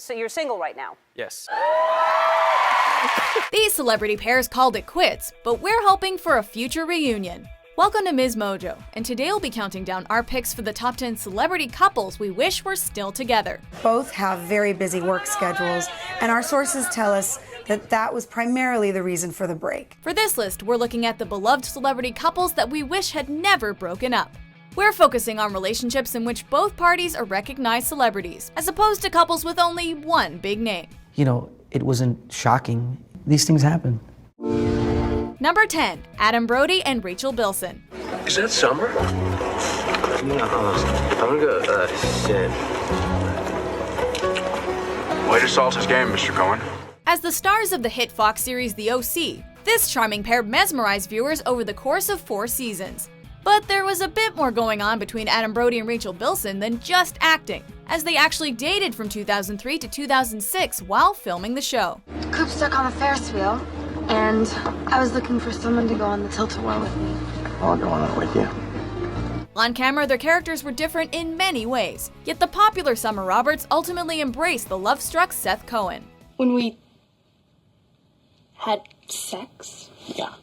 So you're single right now? Yes. These celebrity pairs called it quits, but we're hoping for a future reunion. Welcome to Ms. Mojo, and today we'll be counting down our picks for the top 10 celebrity couples we wish were still together. Both have very busy work schedules, and our sources tell us that was primarily the reason for the break. For this list, we're looking at the beloved celebrity couples that we wish had never broken up. We're focusing on relationships in which both parties are recognized celebrities, as opposed to couples with only one big name. You know, it wasn't shocking. These things happen. Number 10, Adam Brody and Rachel Bilson. Is that Summer? No, I'm gonna go, sit. Way to salt his game, Mr. Cohen. As the stars of the hit Fox series The OC, this charming pair mesmerized viewers over the course of 4 seasons. But there was a bit more going on between Adam Brody and Rachel Bilson than just acting, as they actually dated from 2003 to 2006 while filming the show. Coop stuck on the Ferris wheel, and I was looking for someone to go on the tilt-a-whirl with me. I'll go on it with you. On camera, their characters were different in many ways, yet the popular Summer Roberts ultimately embraced the love-struck Seth Cohen. When we had sex? Yeah.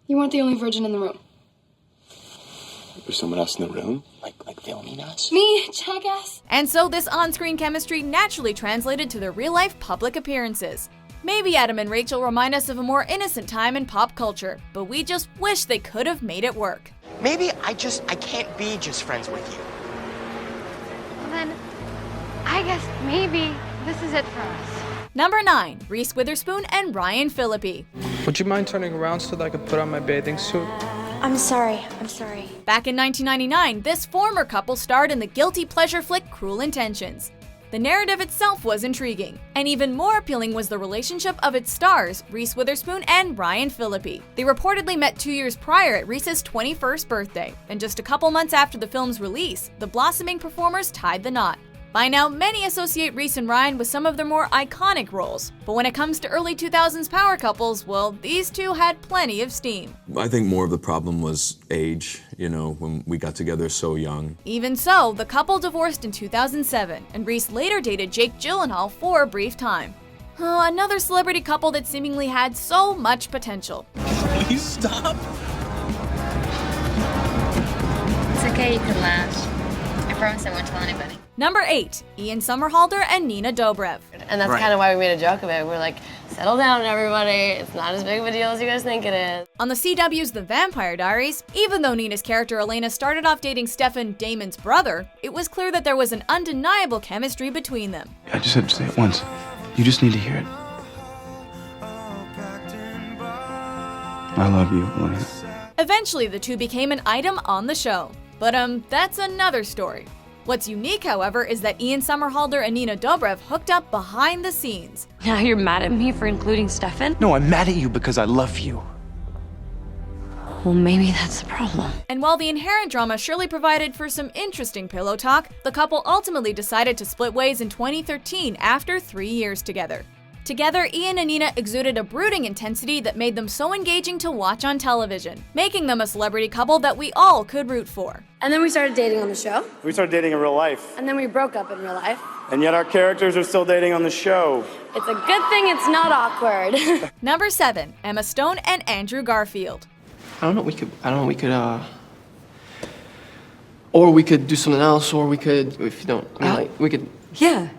You weren't the only virgin in the room. There's someone else in the room? Like filming us? Me, jackass. And so this on-screen chemistry naturally translated to their real-life public appearances. Maybe Adam and Rachel remind us of a more innocent time in pop culture, but we just wish they could have made it work. Maybe I can't be just friends with you. Well then, I guess maybe this is it for us. Number 9, Reese Witherspoon and Ryan Phillippe. Would you mind turning around so that I could put on my bathing suit? I'm sorry. Back in 1999, this former couple starred in the guilty pleasure flick Cruel Intentions. The narrative itself was intriguing, and even more appealing was the relationship of its stars, Reese Witherspoon and Ryan Phillippe. They reportedly met 2 years prior at Reese's 21st birthday, and just a couple months after the film's release, the blossoming performers tied the knot. By now, many associate Reese and Ryan with some of their more iconic roles, but when it comes to early 2000s power couples, well, these two had plenty of steam. I think more of the problem was age, you know, when we got together so young. Even so, the couple divorced in 2007, and Reese later dated Jake Gyllenhaal for a brief time. Oh, another celebrity couple that seemingly had so much potential. Please stop. It's okay, you can laugh. I promise I won't tell anybody. Number 8, Ian Somerhalder and Nina Dobrev. And that's kind of why we made a joke of it. We're like, settle down, everybody. It's not as big of a deal as you guys think it is. On the CW's The Vampire Diaries, even though Nina's character Helena started off dating Stefan, Damon's brother, it was clear that there was an undeniable chemistry between them. I just had to say it once. You just need to hear it. I love you, Helena. Eventually, the two became an item on the show. But that's another story. What's unique, however, is that Ian Somerhalder and Nina Dobrev hooked up behind the scenes. Now you're mad at me for including Stefan? No, I'm mad at you because I love you. Well, maybe that's the problem. And while the inherent drama surely provided for some interesting pillow talk, the couple ultimately decided to split ways in 2013 after 3 years together. Together, Ian and Nina exuded a brooding intensity that made them so engaging to watch on television, making them a celebrity couple that we all could root for. And then we started dating on the show. We started dating in real life. And then we broke up in real life. And yet our characters are still dating on the show. It's a good thing it's not awkward. Number 7, Emma Stone and Andrew Garfield. Or we could do something else, or we could, if you don't, we could... Yeah.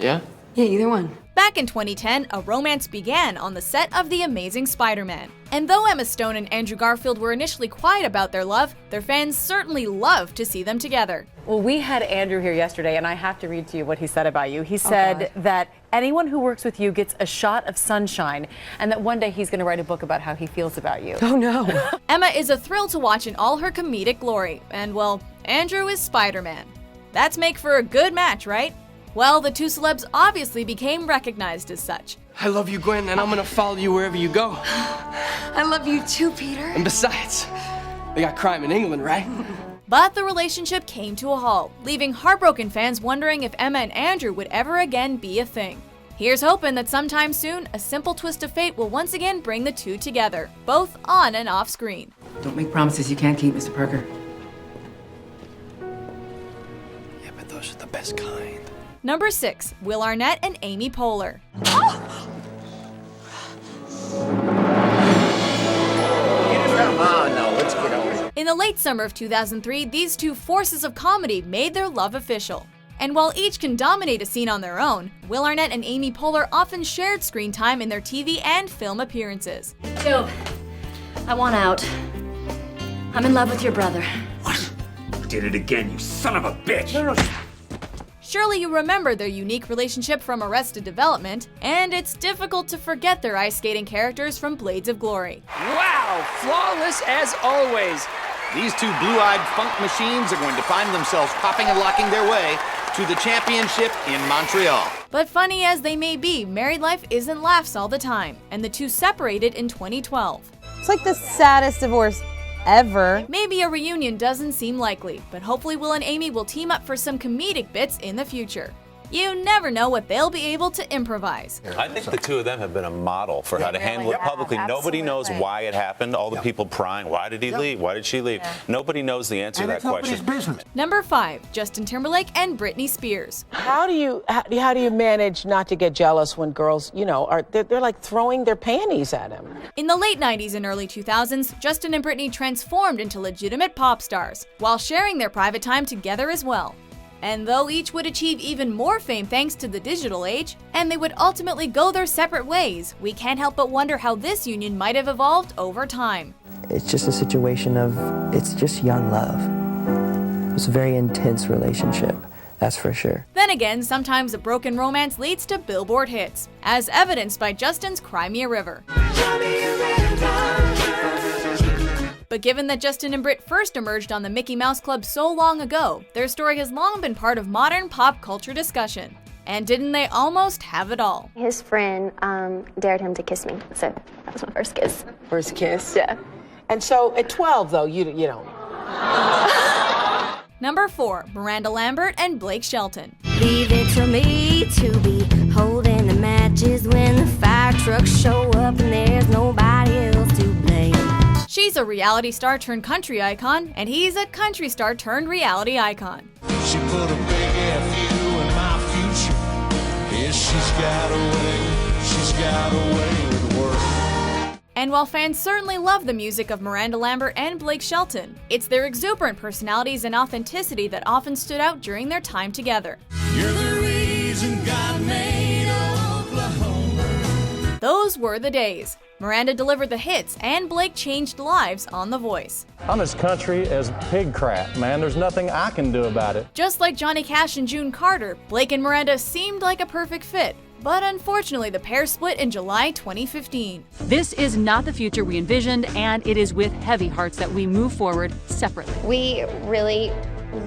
Yeah? Yeah, either one. Back in 2010, a romance began on the set of The Amazing Spider-Man. And though Emma Stone and Andrew Garfield were initially quiet about their love, their fans certainly loved to see them together. Well, we had Andrew here yesterday, and I have to read to you what he said about you. He said that anyone who works with you gets a shot of sunshine, and that one day he's going to write a book about how he feels about you. Oh no. Emma is a thrill to watch in all her comedic glory, and well, Andrew is Spider-Man. That's make for a good match, right? Well, the two celebs obviously became recognized as such. I love you, Gwen, and I'm gonna follow you wherever you go. I love you too, Peter. And besides, they got crime in England, right? But the relationship came to a halt, leaving heartbroken fans wondering if Emma and Andrew would ever again be a thing. Here's hoping that sometime soon, a simple twist of fate will once again bring the two together, both on and off screen. Don't make promises you can't keep, Mr. Parker. Yeah, but those are the best kind. Number 6, Will Arnett and Amy Poehler. Oh no, let's get over it. In the late summer of 2003, these two forces of comedy made their love official. And while each can dominate a scene on their own, Will Arnett and Amy Poehler often shared screen time in their TV and film appearances. Joe, I want out. I'm in love with your brother. What? Did it again, you son of a bitch! Surely you remember their unique relationship from Arrested Development, and it's difficult to forget their ice skating characters from Blades of Glory. Wow, flawless as always. These two blue-eyed funk machines are going to find themselves popping and locking their way to the championship in Montreal. But funny as they may be, married life isn't laughs all the time, and the two separated in 2012. It's like the saddest divorce ever. Maybe a reunion doesn't seem likely, but hopefully Will and Amy will team up for some comedic bits in the future. You never know what they'll be able to improvise. I think the two of them have been a model for how to handle it publicly. Nobody knows why it happened. All the people prying. Why did he leave? Why did she leave? Nobody knows the answer to that question. Number 5, Justin Timberlake and Britney Spears. How do you manage not to get jealous when girls, they're like throwing their panties at him? In the late 90s and early 2000s, Justin and Britney transformed into legitimate pop stars, while sharing their private time together as well. And though each would achieve even more fame thanks to the digital age, and they would ultimately go their separate ways, we can't help but wonder how this union might have evolved over time. It's just a situation of, it's just young love. It was a very intense relationship, that's for sure. Then again, sometimes a broken romance leads to Billboard hits, as evidenced by Justin's Cry Me a River. But given that Justin and Britt first emerged on the Mickey Mouse Club so long ago, their story has long been part of modern pop culture discussion. And didn't they almost have it all? His friend dared him to kiss me, so that was my first kiss. First kiss? Yeah. And so at 12, though, you don't. Number 4, Miranda Lambert and Blake Shelton. Leave it to me to be holding the matches when the fire trucks show up and there's nobody else to blame. She's a reality star turned country icon, and he's a country star turned reality icon. She put a big F.U. in my future. Yeah, she's got a way with work. And while fans certainly love the music of Miranda Lambert and Blake Shelton, it's their exuberant personalities and authenticity that often stood out during their time together. You're the reason God made Oklahoma. Those were the days. Miranda delivered the hits, and Blake changed lives on The Voice. I'm as country as pig crap, man. There's nothing I can do about it. Just like Johnny Cash and June Carter, Blake and Miranda seemed like a perfect fit. But unfortunately, the pair split in July 2015. This is not the future we envisioned, and it is with heavy hearts that we move forward separately. We really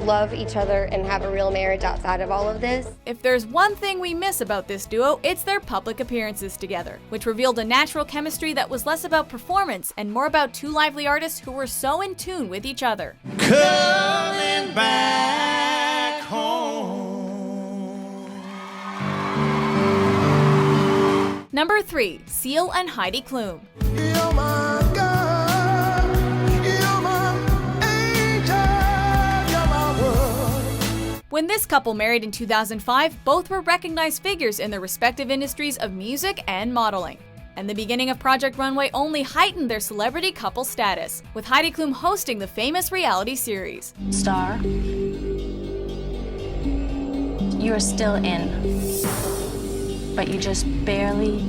love each other and have a real marriage outside of all of this. If there's one thing we miss about this duo, it's their public appearances together, which revealed a natural chemistry that was less about performance and more about two lively artists who were so in tune with each other. Coming back home. Number 3, Seal and Heidi Klum. You're my God, you're my angel, you're my world. When this couple married in 2005, both were recognized figures in their respective industries of music and modeling. And the beginning of Project Runway only heightened their celebrity couple status, with Heidi Klum hosting the famous reality series. Star, you are still in, but you just barely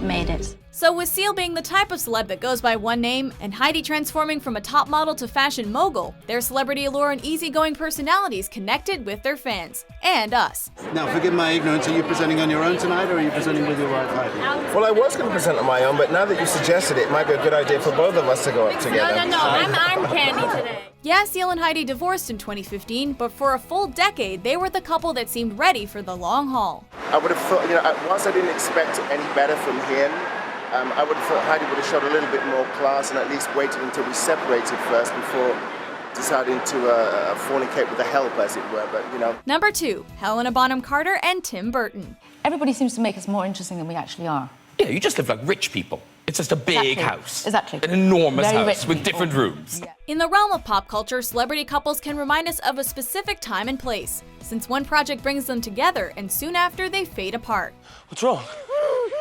made it. So with Seal being the type of celeb that goes by one name, and Heidi transforming from a top model to fashion mogul, their celebrity allure and easygoing personalities connected with their fans, and us. Now, forgive my ignorance, are you presenting on your own tonight, or are you presenting with your wife, Heidi? Well, I was going to present on my own, but now that you suggested it, it might be a good idea for both of us to go up together. No, I'm Candy today. Yeah, Seal and Heidi divorced in 2015, but for a full decade, they were the couple that seemed ready for the long haul. I would have thought, whilst I didn't expect any better from him, I would have thought Heidi would have showed a little bit more class and at least waited until we separated first before deciding to fornicate with the help, as it were, but Number 2, Helena Bonham Carter and Tim Burton. Everybody seems to make us more interesting than we actually are. Yeah, you just live like rich people. It's just a big Exactly. house. Exactly. An enormous Very house rich with people. different rooms. In the realm of pop culture, celebrity couples can remind us of a specific time and place, since one project brings them together and soon after they fade apart. What's wrong?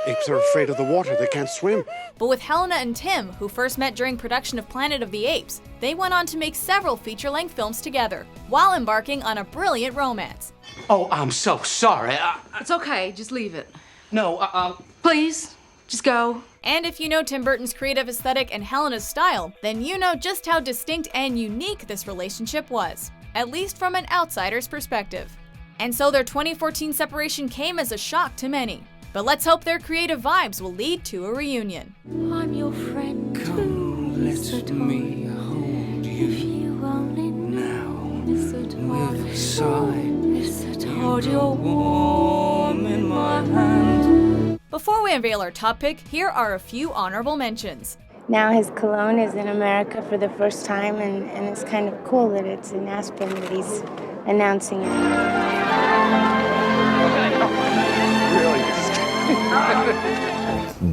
Apes are afraid of the water. They can't swim. But with Helena and Tim, who first met during production of Planet of the Apes, they went on to make several feature-length films together, while embarking on a brilliant romance. Oh, I'm so sorry. It's okay, just leave it. No, Please, just go. And if you know Tim Burton's creative aesthetic and Helena's style, then you know just how distinct and unique this relationship was, at least from an outsider's perspective. And so their 2014 separation came as a shock to many. But let's hope their creative vibes will lead to a reunion. I'm your friend too. let me hold you now with a sigh. Hold your warm in my hand. Before we unveil our top pick, here are a few honorable mentions. Now his cologne is in America for the first time, and it's kind of cool that it's in Aspen that he's announcing it.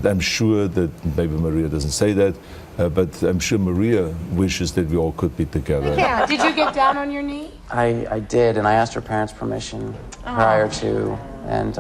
I'm sure that maybe Maria doesn't say that, but I'm sure Maria wishes that we all could be together. Yeah, did you get down on your knee? I did, and I asked her parents' permission prior to, and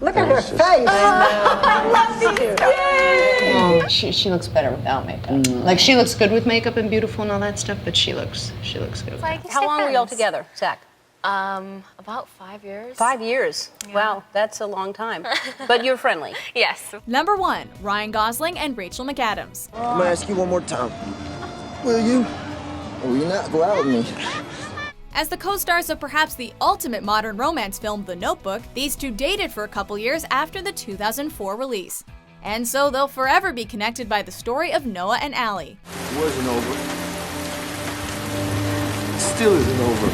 Look at her it was just- face. I love these. She looks better without makeup. Like, she looks good with makeup and beautiful and all that stuff, but she looks good. How long were y'all together, Zach? About 5 years. 5 years. Yeah. Wow, that's a long time. But you're friendly. Yes. Number 1, Ryan Gosling and Rachel McAdams. I'm gonna ask you one more time. Will you? Or will you not go out with me? As the co-stars of perhaps the ultimate modern romance film, The Notebook, these two dated for a couple years after the 2004 release. And so they'll forever be connected by the story of Noah and Allie. It wasn't over. It still isn't over.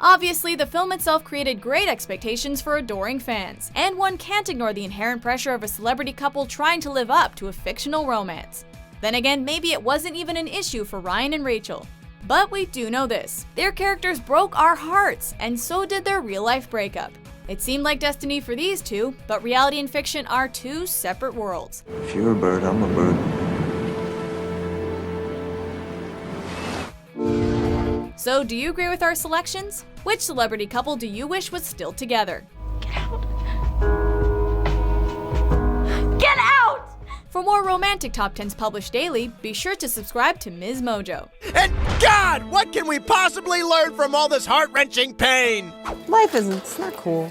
Obviously, the film itself created great expectations for adoring fans, and one can't ignore the inherent pressure of a celebrity couple trying to live up to a fictional romance. Then again, maybe it wasn't even an issue for Ryan and Rachel. But we do know this: their characters broke our hearts, and so did their real-life breakup. It seemed like destiny for these two, but reality and fiction are two separate worlds. If you're a bird, I'm a bird. So do you agree with our selections? Which celebrity couple do you wish was still together? Get out! For more romantic top 10s published daily, be sure to subscribe to Ms. Mojo. And God, what can we possibly learn from all this heart-wrenching pain? Life isn't, it's not cool.